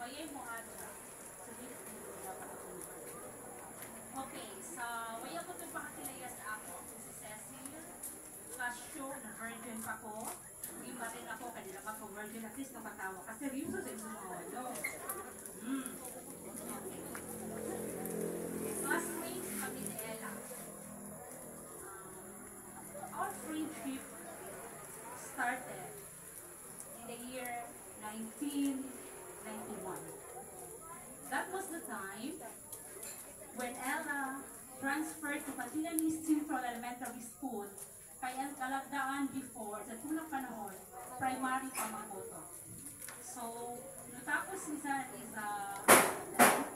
Bayay mo ano. Okay, sa waya ko ito pakakilaya sa ako. Si Cecil Casio, na virgin pa ko. Iba rin ako, kanila pa ko virgin, at least nakatawa. Kasi seryoso sa isang mga walo. Classmate kami ni Ella. Our friendship started in the year 1991. That was the time when Ella transferred to Patilanis Central Elementary School kay ang kalagdaan before, sa tunang panahon, primary pamakoto. So, natapos niya is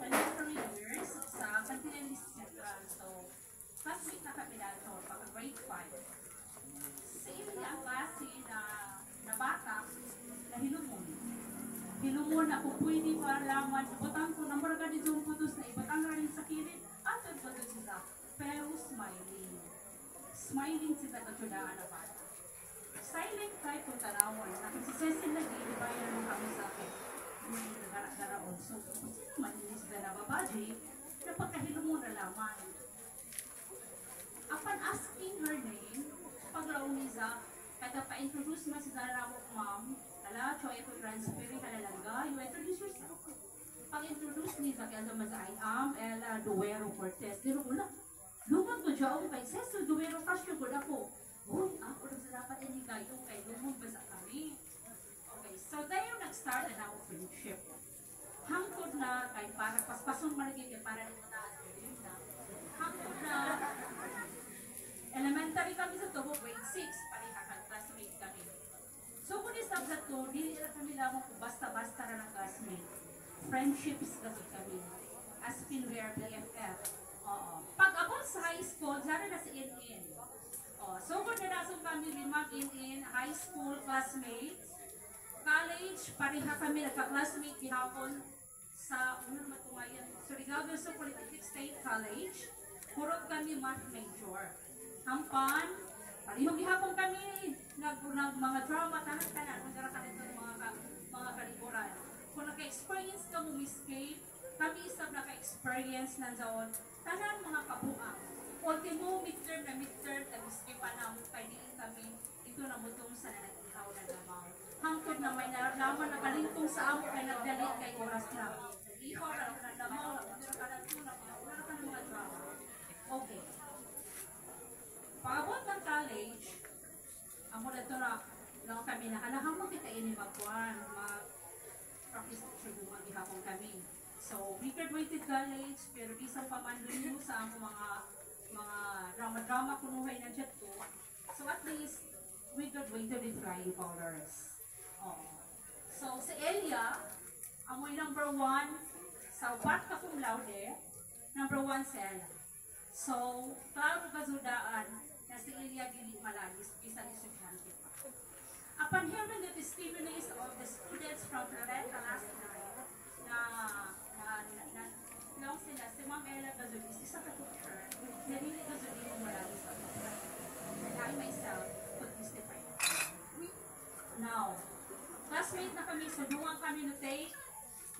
elementary years sa Patilanis Central. So, classmate na kami dito, pag grade 5. Sa inyo ang klase na bata na hinumon. Hinumon ako pwede malaman, ibutang ko, namaraga ni John Kudos na ibutang na rin sa kilit, at ang kudos sila, pero smiling. Smiling sila katudaan na bata. Silent type kung tanawan, nakisisesin lagi, di ba yan mo kami sa akin, nagara-garaon. So, kung sino man inis na nababaji, napagkahilo mo na laman. Upon asking her name, paglaong niya, kada pa-introduce mo si Zara mo, ma'am, ala, choy ko transfer, kalalangga, you introduce yourself. Pag-introduce niya, kaya naman I am Ella Duero Cortez. Dino ko lang, lumag ko dyan kay Cecil Duero Casio ko na ko. Uy, ako lang sa dapat ini kayo, kay lumag ba sa kami? Okay, so tayo nag-start na ako friendship. Hangtod na, kay para paspason malagay, kay para lumataas ko yun na. Hangtod na, elementary kami sa Tubo, grade 6, parihakan, classmate kami. So kung isang sa to, hindi na kami lamang kung basta-basta na ng classmate. Friendships kasi kami. As in we are BFF. Pag abot sa high school, dyan na sa in-in. So kung nanasong kami limang in-in, high school classmates, college, pareha kami nagka-classmate gihapon sa, ano naman ito ngayon, Surigao del Sur Polytechnic State College. Kurot kami math major. Hampan, parehong gihapon kami, mga drama, tanan-tanan, magkakalit ng mga kalikuran. Kung naka-experience ka mo escape, kami isang naka-experience na zon, tanan mga kabuang. Ultimo, midterm na midterm, nag-escape pa na mo, kaya din kami, ito na mutong sa nanag-ihaw na lamang. Hangtod na may nararamdaman na kalintong sa amo, kaya nagdalit kay oras na. Ihaw na lamang, wala ka ng mga drama. Okay. Pagabot ng college, amo na ito na lang kami na alahang mo kita ini mag-practice teacher kung maghihapon kami. So, we graduated college, pero isang pamandun mo sa amo mga drama-drama kunuhay na dyan to. So, at least, we graduated with flying colors. So, sa Elia, amoy number 1 sa what ka cum laude, number 1 sa Ella. So, klaro kasudaan na si Elia dili malagis, isang estudyante pa. Upon hearing the testimonies of the students from Floreta last night, na sila, si Ma'am Ella Gazudis, isa ka teacher, na dili Gazudis mo malagis sa mga. I myself could testify. Now, classmate na kami, so duwang kami na take,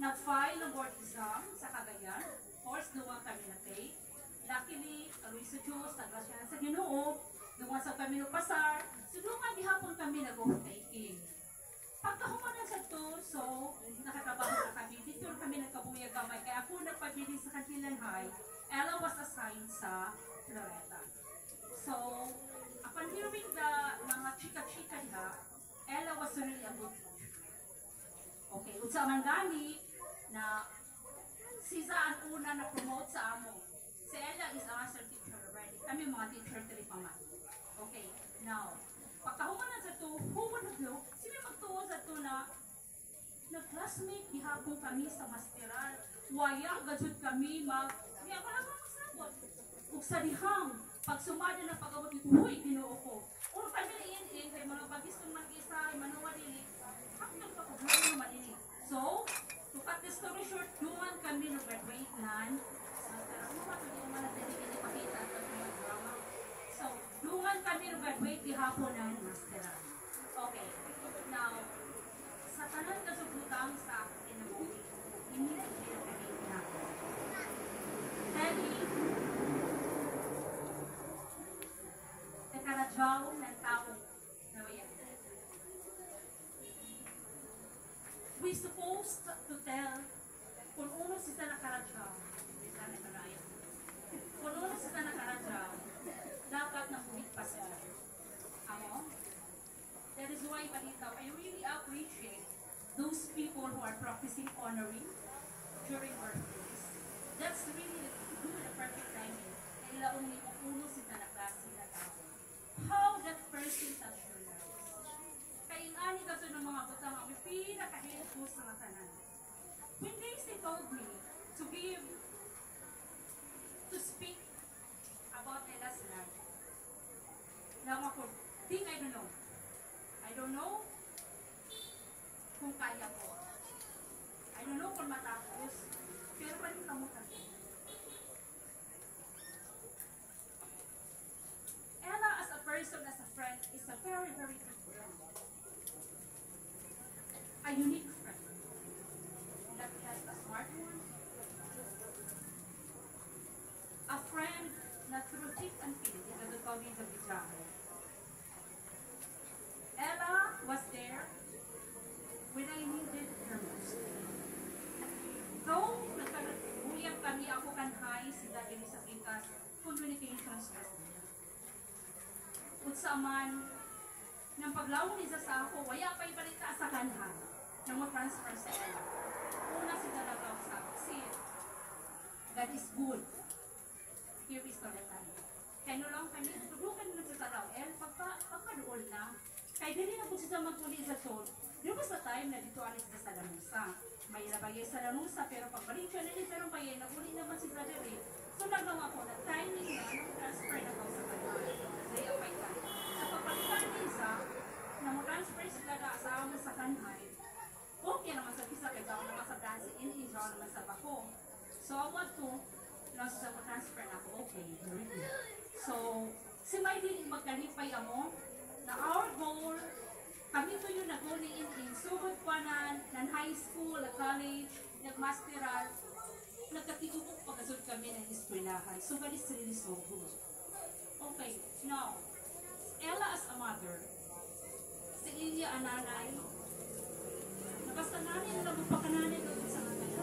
nag-file ng board exam sa Cagayan, course duwang kami na take. Luckily, kami sa Diyos, nagrasya sa Ginoo, duwang sa kami ng pasar, so duwang gihapon kami nag-taking. Pagkahumanan sa to, so, nakatrabaho na kami, dito kami nagkabuya gamay, kaya ako nagpabili sa Kantilan High, Ella was assigned sa Floreta. So, upon hearing the mga chika-chika niya, Ella was really a good teacher. Okay, unsa man gani na siya ang una na promote sa amo. Si Ella is a master teacher already. Kami mga teacher 3 pa man. Okay, now, pagkahumanan sa to, human na do, sino magtuwa sa to na nag-classmate, gihapon kami sa masteral. Waya, gajud kami, hindi ako lang magsabot. Ug sa dihang, pag sumada na pag-abot nito, huy, ginoo ko. O kami na in kay mga bagistong mag-isa, manuwa dili, hanggang pag-abot naman ini. So, to cut the story short, duman kami nag-graduate nan. So, duman kami nag-graduate gihapon ng masteral. Okay, now, sa tanan kasugutang sa akin na movie, immediately nakahilig na ako. Telling, nakaradyaw ng tao na bayan. We supposed to tell kung uno sila nakaradyaw, kung uno sila nakaradyaw, dapat na humigpas sila. Amo? That is why, Panitaw, I really appreciate those people who are practicing honoring during birthdays. That's really good, a perfect timing. Kailangan ni uno sila na klase na tao. How that person touched your lives. Kaya ani kasi ng mga butang ang pinaka-helpful sa mga tanan. When they told me to give, to speak about Ella's life, lang ako, I don't know kung kaya ko. I don't know kung matapos, pero panin lang mo kasi. Ella as a person, as a friend, is a very, very good friend. A unique friend. That has a smart one. A friend na through thick and thin, nagagawin sa bidrahe. Ella was there when I needed her most. Though, nagkaguyang kami ako kanhay sila din sa kitas communications system. Kung saan nang paglaw niya sa ako, waya pa ibalita sa kanhay na mo transfer sa Ella. Una sila nagaw sa ako, see, God is good. Here is the letter. Kaya no lang kami, tudukan na sa talaw, pagkadool na, kaya dili na po siya magpuli sa sol. Di ba sa time na dito alis na sa lanusa? May nabagay sa lanusa, pero pagbalik siya nila, pero kaya naguli naman si Zaderi. So nagawa ko na timing na, transfer na ko sa kanila. Kaya pa ito. Sa pagpalitan niya, na mo transfer sila na asawa mo sa kanhay, okay naman sa pisa, kaya ako naman sa dancing, in-enjoy naman sa bako. So what to, lang sa transfer na ako, okay, very good. So, si Maylin magkalipay mo, na our goal, kami to yung nag-goal ni in sugod pa ng high school, college, nag-masteral, nagkatitubok pagkasod kami ng eskwelahan. So, that is really so good. Okay, now, Ella as a mother, si Ilya ang nanay, na basta nanay na magpakananay doon sa kanila.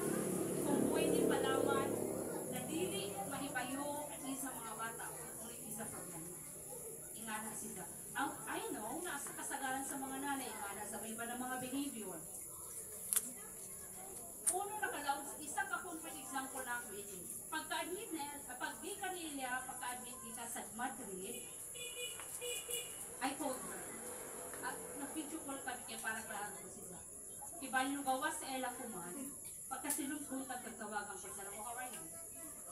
Kung pwede palawan, na dili mahipayo at least sa mga bata, kung isa problema. Ingana sila. I know, nasa kasagaran sa mga nanay, ingana sa iba ng mga behavior. Uno nakalaw, isa ka kung for example na ako ito. Pagka-admit na, pag di ka nila, pagka-admit ka sa Madrid, I told her, at nag-video call kami kaya para klaro ko sila. Iba yung gawa sa Ella Kuman, pagka silungkong tagtawagan ko sila, how are you?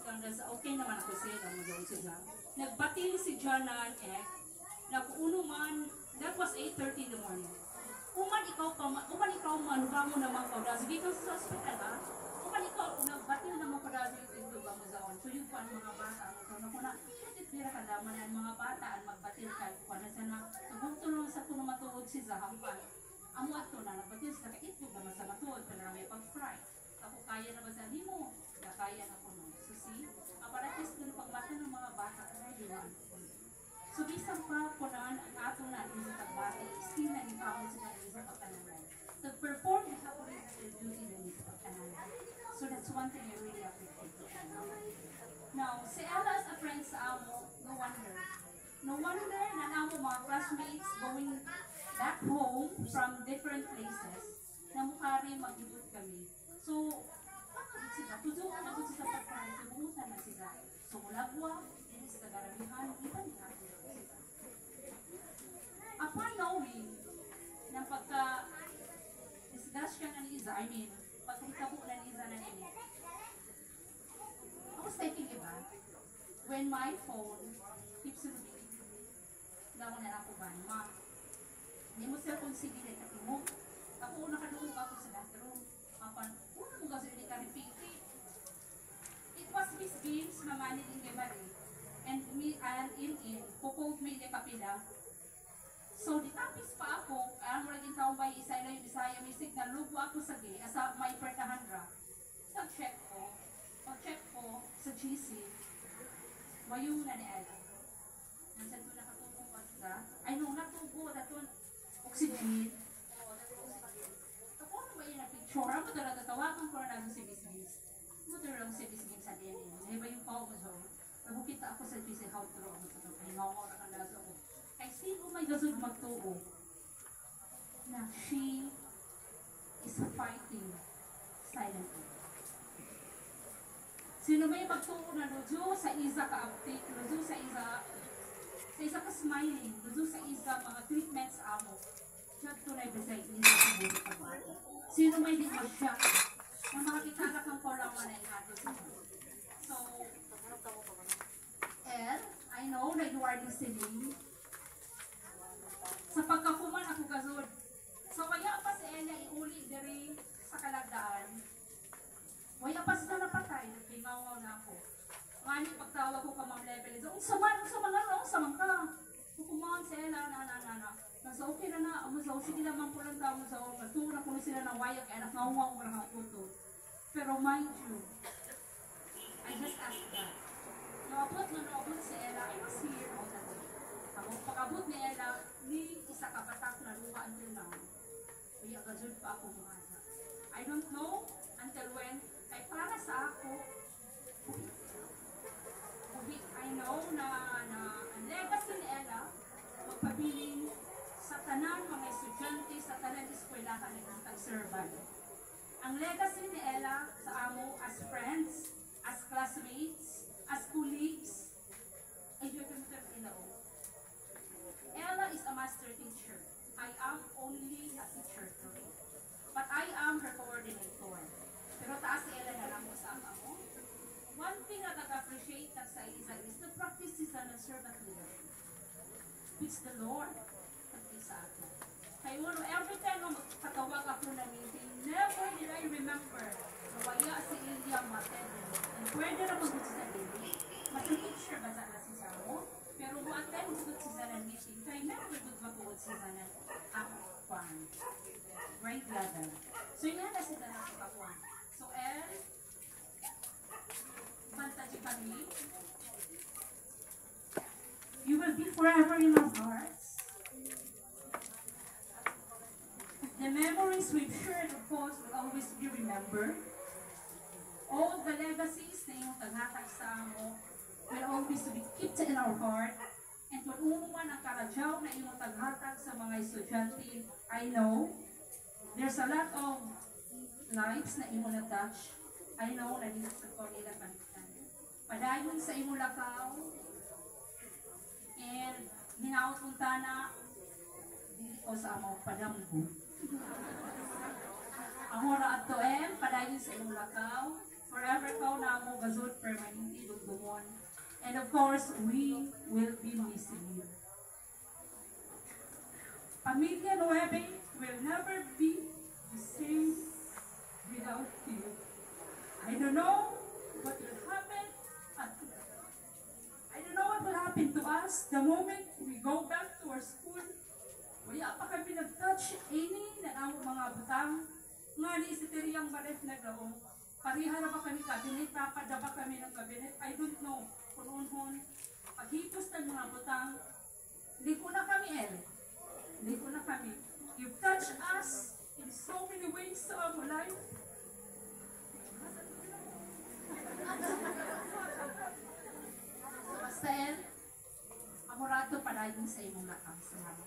Hanggang sa okay naman ako sila, magawin sila. Nagbatil si Janan nag-uno man, that was 8:30 in the morning. Uman ikaw man, bango naman ko, sige ka sa hospital ha? Uman ikaw, nagbatil naman ko dahil ito ba mo zaon. So yun po ang mga bata, ano ko na, tira ka naman ang mga bata, ang magbatil ka, kung ano sana, nagutulong sa kung matuod si Zahampan. Ang wato na, nagbatil sa kaitlog naman sa matuod, pero may pag-fry. Ako kaya na ba sa limo? Kaya na ko no. So see, aparatis ko na pagbata ng mga bata, kaya di man. So bisan pa po na ang atong na sa tagbati, still na ipamon sila sa pagkanalan. To perform the happiness and duty na sa pagkanalan. So that's one thing I really appreciate. Now, si Ella as a friend sa amo, no wonder. No wonder na namo mga classmates going back home from different places na mukha mag-ibot kami. So, sila, tutukan na sila sa pagkain, tubuutan na sila. So, mulagwa, hindi sila garamihan, iban na. Upon knowing na pagka-discussion ng Liza, pagkakitabo ng Liza na nini, I was thinking iba, when my phone keeps ringing, daw na ako ba, ma, hindi mo sila kung sige na katimog. Ako nakadungog ako sa bathroom. Una mo kasi hindi ka repeat. It was Miss Games na manil in Mari. And me, pupog me in kapila. So, di tapis pa ako, ang magiging taong bay isa yung Bisaya, may signal, lugo ako sa gay, asa may pertahandra. pag-check ko sa GC, mayong na ni Ella. Nandiyan doon nakatubong pa sa, ay nung natubo, natun, oxygen. Ako ano ba yun na picture? Ako doon natatawagan ko na si Bisbis. Ako doon lang si Bisbis sa DNA. May ba yung pao mo so? Nagkita ako sa GC, how to ako ito. Ay ngaw na kandaso ako. Ay sino may gasod magtuo na she is fighting silently. Sino may magtuo na lujo sa isa ka-update, lujo sa isa ka-smiling, lujo sa isa mga treatments amo. Diyan tunay ba sa isa siguro ka ba? Sino may di ma-shock na makakita na kang korawa na inato sa So, El, I know that you are listening. Sa pagkakuman ako gazod. So, kaya pa si Ella iuli diri sa kalagdaan. Waya pa sila napatay, nagpingawaw na ako. Ngani pagtawag ko ka mga level, unsa man ka. Kukumahan si Ella, na. Nasa okay na, umusaw, sige naman po lang tao, umusaw, magturo ko sila ng wayak, kaya nakawang ko lang ako. Pero mind you, I just asked God. Naabot si Ella, I was here all the time. Pag-abot ni Ella, ni isa kabatak na luha until now. Kaya gazod pa ako mga. I don't know until when, kay para sa ako, I know na ang legacy ni Ella, magpabiling sa tanan mga estudyante, sa tanan eskwelahan ng tag-servant. Ang legacy ni Ella sa amo as friends, as classmates, as colleagues, ay yung ilao. Ella is a master teacher. I am only a teacher today. But I am her coordinator. Pero taas si Ella na lang sa amo. One thing na nag-appreciate na sa isa is the practice is an servant leadership. Which the Lord practice sa akin. Kaya uno, every time na magkatawag ako na meeting, never did I remember na waya si Ilya Matedin. And pwede na mag-good sa Ilya. Mas-teacher ba sa si mo? Pero kung attend good sa ng meeting, kaya never good mag-good sa ng akwan. Grade level. So yun na si Dana sa akwan. So, Bantaji kami, you will be forever in our hearts. The memories we've shared, of course, will always be remembered. All the legacies na iyong taghatag sa amo will always be kept in our heart. And kung umuman ang karadyaw na iyong taghatag sa mga estudyante, I know there's a lot of lives na iyong na-touch. I know na dito sa Korea panitan. Padayon sa iyong lakaw, and hinaot punta na dili ko sa among padamgo. Ang hora at to padayon sa iyong lakaw, forever ko na mo gazod permanente dugdungon. And of course, we will be missing you. Pamilya Nueve will never be the same without you. I don't know what will happen. I don't know what will happen to us the moment we go back to our school. Wala pa kami nag-touch any na ang mga butang. Nga ni isitiriyang baref na gawong. Pariha na ba kami kabinet? Papada ba kami ng kabinet? I don't know. Kununhon. Paghipos ng mga butang, hindi ko na kami Hindi ko na kami. You've touched us in so many ways sa our life. Basta amurato padayon sa imong lakang. Salamat.